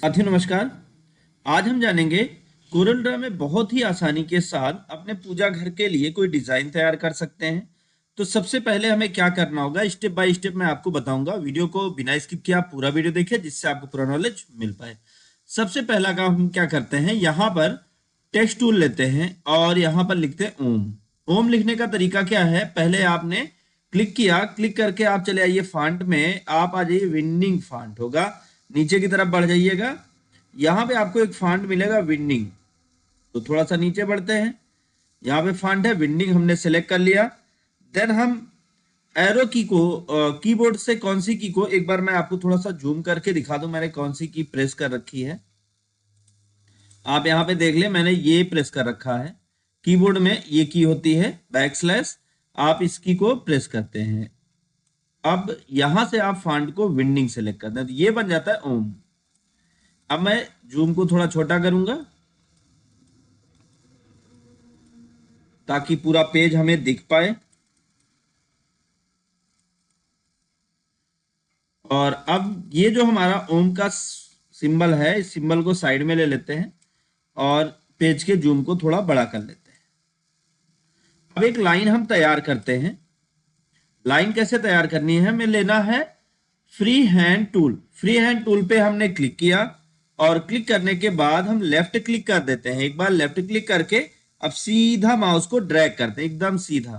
साथियों नमस्कार। आज हम जानेंगे कोरल ड्रा में बहुत ही आसानी के साथ अपने पूजा घर के लिए कोई डिजाइन तैयार कर सकते हैं। तो सबसे पहले हमें क्या करना होगा, स्टेप बाय स्टेप मैं आपको बताऊंगा। वीडियो को बिना स्किप किए आप पूरा वीडियो देखिए जिससे आपको पूरा नॉलेज मिल पाए। सबसे पहला काम हम क्या करते हैं, यहाँ पर टेक्स्ट टूल लेते हैं और यहाँ पर लिखते हैं ओम। ओम लिखने का तरीका क्या है, पहले आपने क्लिक किया, क्लिक करके आप चले आइए फॉन्ट में, आप आ जाइए विंडिंग फॉन्ट होगा, नीचे की तरफ बढ़ जाइएगा। यहाँ पे आपको एक फॉन्ट मिलेगा विंडिंग, तो थोड़ा सा नीचे बढ़ते हैं। यहाँ पे फॉन्ट है विंडिंग, हमने सेलेक्ट कर लिया। देन हम एरो की को कीबोर्ड से कौन सी की को एक बार मैं आपको थोड़ा सा जूम करके दिखा दूं, मैंने कौन सी की प्रेस कर रखी है। आप यहाँ पे देख ले, मैंने ये प्रेस कर रखा है। कीबोर्ड में ये की होती है बैकस्लैश, आप इस की को प्रेस करते हैं। अब यहां से आप फॉन्ट को विंडिंग सेलेक्ट करते हैं तो ये बन जाता है ओम। अब मैं जूम को थोड़ा छोटा करूंगा ताकि पूरा पेज हमें दिख पाए। और अब ये जो हमारा ओम का सिंबल है, इस सिंबल को साइड में ले लेते हैं और पेज के जूम को थोड़ा बड़ा कर लेते हैं। अब एक लाइन हम तैयार करते हैं। लाइन कैसे तैयार करनी है, हमें लेना है free hand tool. Free hand tool पे हमने क्लिक किया और क्लिक करने के बाद हम लेफ्ट क्लिक कर देते हैं। एक बार लेफ्ट क्लिक करके अब सीधा माउस को ड्रैग करते हैं, एकदम सीधा।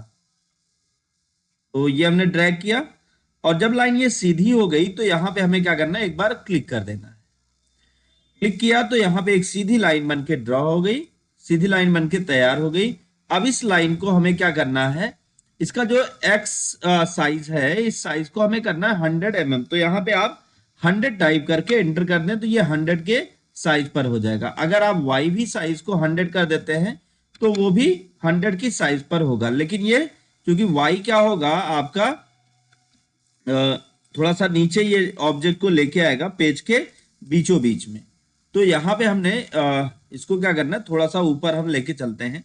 तो ये हमने ड्रैग किया और जब लाइन ये सीधी हो गई तो यहां पे हमें क्या करना है, एक बार क्लिक कर देना है। क्लिक किया तो यहाँ पे एक सीधी लाइन बन के ड्रॉ हो गई, सीधी लाइन बन के तैयार हो गई। अब इस लाइन को हमें क्या करना है, इसका जो एक्स साइज है, इस साइज को हमें करना है 100 mm। तो यहाँ पे आप 100 टाइप करके एंटर कर दें तो ये 100 के साइज पर हो जाएगा। अगर आप वाई भी साइज को 100 कर देते हैं तो वो भी 100 की साइज पर होगा। लेकिन ये क्योंकि वाई क्या होगा आपका थोड़ा सा नीचे, ये ऑब्जेक्ट को लेके आएगा पेज के बीचों बीच में। तो यहाँ पे हमने इसको क्या करना है, थोड़ा सा ऊपर हम लेके चलते हैं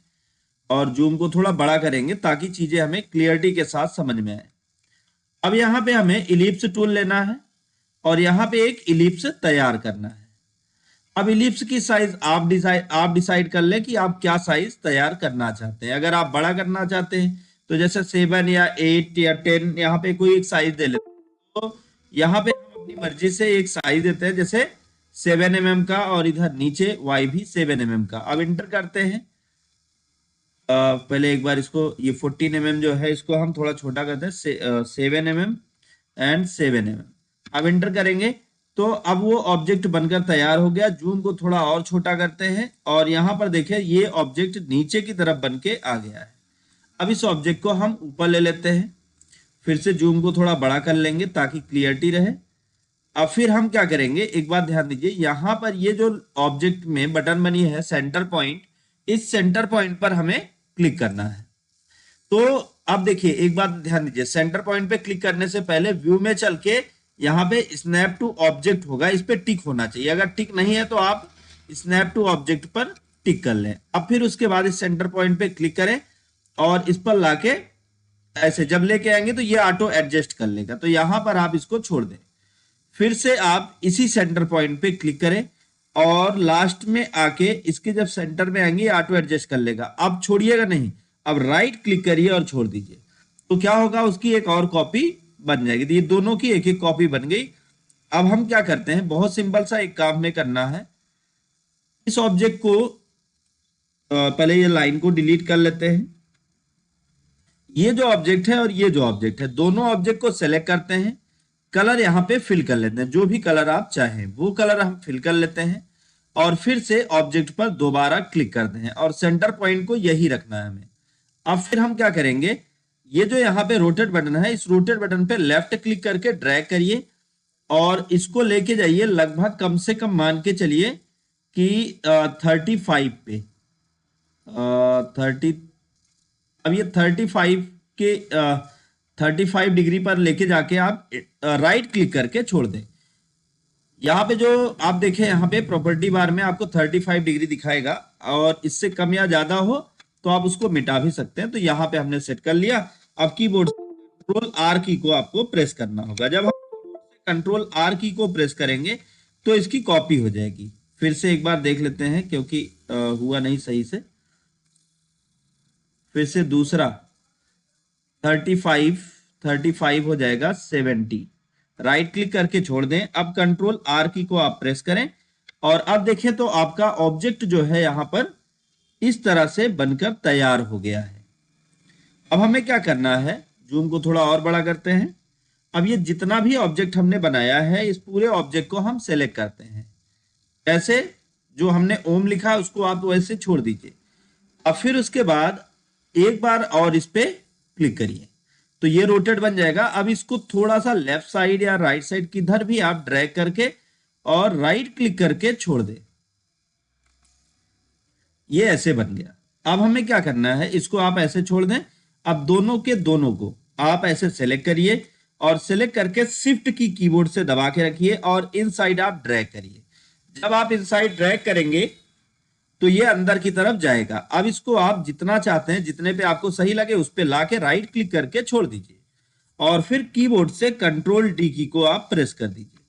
और जूम को थोड़ा बड़ा करेंगे ताकि चीजें हमें क्लियरिटी के साथ समझ में आए। अब यहाँ पे हमें इलिप्स टूल लेना है और यहाँ पे एक इलिप्स तैयार करना है। अब इलिप्स की साइज आप डिसाइड कर लें कि आप क्या साइज तैयार करना चाहते हैं। अगर आप बड़ा करना चाहते हैं तो जैसे 7 या 8 या 10 यहाँ पे कोई एक साइज दे लेते हैं। तो यहाँ पे हम अपनी मर्जी से एक साइज देते हैं, जैसे 7 mm का, और इधर नीचे वाई भी 7 mm का। अब इंटर करते हैं। पहले एक बार इसको, ये 14 mm जो है इसको हम थोड़ा छोटा करते हैं, 7 mm एंड 7 mm। अब इंटर करेंगे तो अब वो ऑब्जेक्ट बनकर तैयार हो गया। जूम को थोड़ा और छोटा करते हैं और यहाँ पर देखिए ये ऑब्जेक्ट नीचे की तरफ बन के आ गया है। अब इस ऑब्जेक्ट को हम ऊपर ले लेते हैं, फिर से जूम को थोड़ा बड़ा कर लेंगे ताकि क्लियरिटी रहे। अब फिर हम क्या करेंगे, एक बात ध्यान दीजिए, यहाँ पर ये जो ऑब्जेक्ट में बटन बनी है सेंटर पॉइंट, इस सेंटर पॉइंट पर हमें क्लिक करना है। तो अब देखिए एक बात ध्यान दीजिए, सेंटर पॉइंट पे क्लिक करने से पहले व्यू में चल के यहाँ पे स्नैप टू ऑब्जेक्ट होगा, इस पे टिक होना चाहिए। अगर टिक नहीं है तो आप स्नैप टू ऑब्जेक्ट पर टिक कर लें। अब फिर उसके बाद इस सेंटर पॉइंट पे क्लिक करें और इस पर लाके ऐसे जब लेके आएंगे तो ये ऑटो एडजस्ट कर लेगा। तो यहां पर आप इसको छोड़ दें, फिर से आप इसी सेंटर पॉइंट पे क्लिक करें और लास्ट में आके इसके जब सेंटर में आएंगे ऑटो एडजस्ट कर लेगा। अब छोड़िएगा नहीं, अब राइट क्लिक करिए और छोड़ दीजिए। तो क्या होगा, उसकी एक और कॉपी बन जाएगी। तो ये दोनों की एक एक कॉपी बन गई। अब हम क्या करते हैं, बहुत सिंपल सा एक काम में करना है। इस ऑब्जेक्ट को पहले ये लाइन को डिलीट कर लेते हैं। ये जो ऑब्जेक्ट है और ये जो ऑब्जेक्ट है, दोनों ऑब्जेक्ट को सेलेक्ट करते हैं। कलर यहाँ पे फिल कर लेते हैं, जो भी कलर आप चाहें वो कलर हम फिल कर लेते हैं और फिर से ऑब्जेक्ट पर दोबारा क्लिक करते हैं और सेंटर पॉइंट को यही रखना है हमें। अब फिर हम क्या करेंगे, ये जो यहाँ पे रोटेट बटन है, इस रोटेट बटन पे लेफ्ट क्लिक करके ड्रैग करिए और इसको लेके जाइए लगभग, कम से कम मान के चलिए कि 35 पे 30। अब ये 35 के 35 डिग्री पर लेके जाके आप राइट क्लिक करके छोड़ दें। यहाँ पे जो आप देखें, यहाँ पे प्रॉपर्टी बार में आपको 35 डिग्री दिखाएगा और इससे कम या ज्यादा हो तो आप उसको मिटा भी सकते हैं। तो यहाँ पे हमने सेट कर लिया। अब कीबोर्ड से कंट्रोल आर की को आपको प्रेस करना होगा। जब हम कंट्रोल आर की को प्रेस करेंगे तो इसकी कॉपी हो जाएगी। फिर से एक बार देख लेते हैं क्योंकि हुआ नहीं सही से। फिर से दूसरा 35 हो जाएगा 70। राइट क्लिक करके छोड़ दें। अब कंट्रोल आर की को आप प्रेस करें और अब देखें तो आपका ऑब्जेक्ट जो है यहां पर इस तरह से बनकर तैयार हो गया है। अब हमें क्या करना है, जूम को थोड़ा और बड़ा करते हैं। अब ये जितना भी ऑब्जेक्ट हमने बनाया है इस पूरे ऑब्जेक्ट को हम सेलेक्ट करते हैं। ऐसे जो हमने ओम लिखा उसको आप वैसे छोड़ दीजिए। अब फिर उसके बाद एक बार और इस पे क्लिक करिए तो ये रोटेट बन जाएगा। अब इसको थोड़ा सा लेफ्ट साइड या राइट साइड किधर भी आप ड्रैग करके और राइट क्लिक करके छोड़ दे। ये ऐसे बन गया। अब हमें क्या करना है, इसको आप ऐसे छोड़ दें। अब दोनों के दोनों को आप ऐसे सेलेक्ट करिए और सेलेक्ट करके शिफ्ट की कीबोर्ड से दबा के रखिए और इनसाइड आप ड्रैग करिए। जब आप इनसाइड ड्रैग करेंगे तो ये अंदर की तरफ जाएगा। अब इसको आप जितना चाहते हैं, जितने पे आपको सही लगे उस पे लाके राइट क्लिक करके छोड़ दीजिए और फिर कीबोर्ड से कंट्रोल डी की को आप प्रेस कर दीजिए।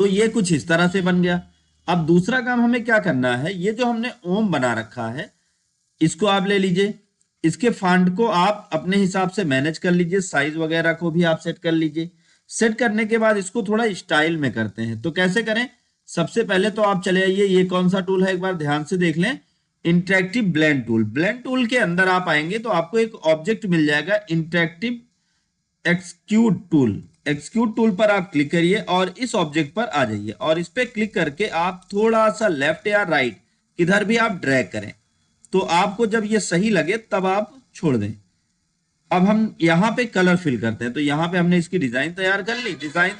तो ये कुछ इस तरह से बन गया। अब दूसरा काम हमें क्या करना है, ये जो हमने ओम बना रखा है इसको आप ले लीजिए। इसके फॉन्ट को आप अपने हिसाब से मैनेज कर लीजिए, साइज वगैरह को भी आप सेट कर लीजिए। सेट करने के बाद इसको थोड़ा स्टाइल में करते हैं। तो कैसे करें, सबसे पहले तो आप चले आइए, ये कौन सा टूल है एक बार ध्यान से देख लें, interactive blend tool. Blend tool के अंदर आप आएंगे तो आपको एक ऑब्जेक्ट मिल जाएगा interactive execute tool. Execute tool पर आप क्लिक करिए और इस ऑब्जेक्ट पर आ जाइए और इस पे क्लिक करके आप थोड़ा सा लेफ्ट या राइट किधर भी आप ड्रैग करें तो आपको जब ये सही लगे तब आप छोड़ दें। अब हम यहाँ पे कलर फिल करते हैं। तो यहाँ पे हमने इसकी डिजाइन तैयार कर ली। डिजाइन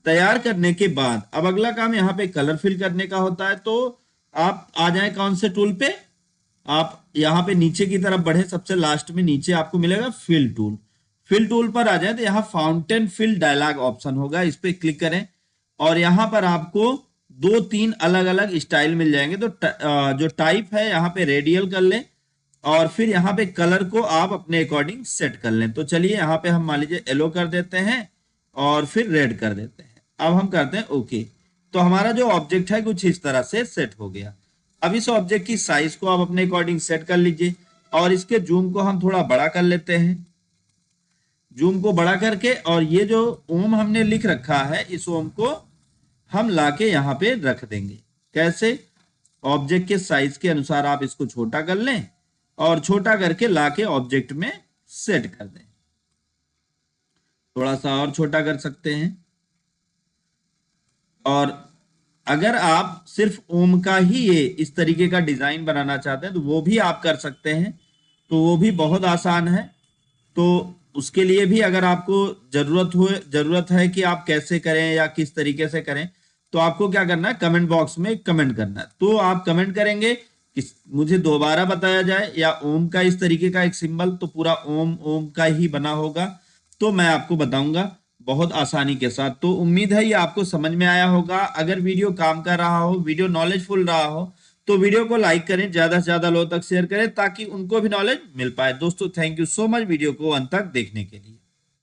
तैयार करने के बाद अब अगला काम यहाँ पे कलर फिल करने का होता है। तो आप आ जाए कौन से टूल पे, आप यहाँ पे नीचे की तरफ बढ़े, सबसे लास्ट में नीचे आपको मिलेगा फिल टूल। फिल टूल पर आ जाए तो यहाँ फाउंटेन फिल डायलॉग ऑप्शन होगा, इस पे क्लिक करें और यहाँ पर आपको 2-3 अलग अलग स्टाइल मिल जाएंगे। तो जो टाइप है यहाँ पे रेडियल कर लें और फिर यहाँ पे कलर को आप अपने अकॉर्डिंग सेट कर लें। तो चलिए यहाँ पे हम मान लीजिए येलो कर देते हैं और फिर रेड कर देते हैं। अब हम करते हैं ओके। तो हमारा जो ऑब्जेक्ट है कुछ इस तरह से सेट हो गया। अब इस ऑब्जेक्ट की साइज को आप अपने अकॉर्डिंग सेट कर लीजिए और इसके जूम को हम थोड़ा बड़ा कर लेते हैं। जूम को बड़ा करके और ये जो ओम हमने लिख रखा है इस ओम को हम लाके यहाँ पे रख देंगे। कैसे, ऑब्जेक्ट के साइज के अनुसार आप इसको छोटा कर लें और छोटा करके लाके ऑब्जेक्ट में सेट कर दें। थोड़ा सा और छोटा कर सकते हैं और अगर आप सिर्फ ओम का ही ये इस तरीके का डिजाइन बनाना चाहते हैं तो वो भी आप कर सकते हैं। तो वो भी बहुत आसान है। तो उसके लिए भी अगर आपको जरूरत है कि आप कैसे करें या किस तरीके से करें तो आपको क्या करना है, कमेंट बॉक्स में कमेंट करना है। तो आप कमेंट करेंगे कि मुझे दोबारा बताया जाए या ओम का इस तरीके का एक सिंबल, तो पूरा ओम ओम का ही बना होगा तो मैं आपको बताऊंगा बहुत आसानी के साथ। तो उम्मीद है ये आपको समझ में आया होगा। अगर वीडियो काम कर रहा हो, वीडियो नॉलेजफुल रहा हो तो वीडियो को लाइक करें, ज्यादा से ज्यादा लोगों तक शेयर करें ताकि उनको भी नॉलेज मिल पाए। दोस्तों thank you so much video को अंत तक देखने के लिए।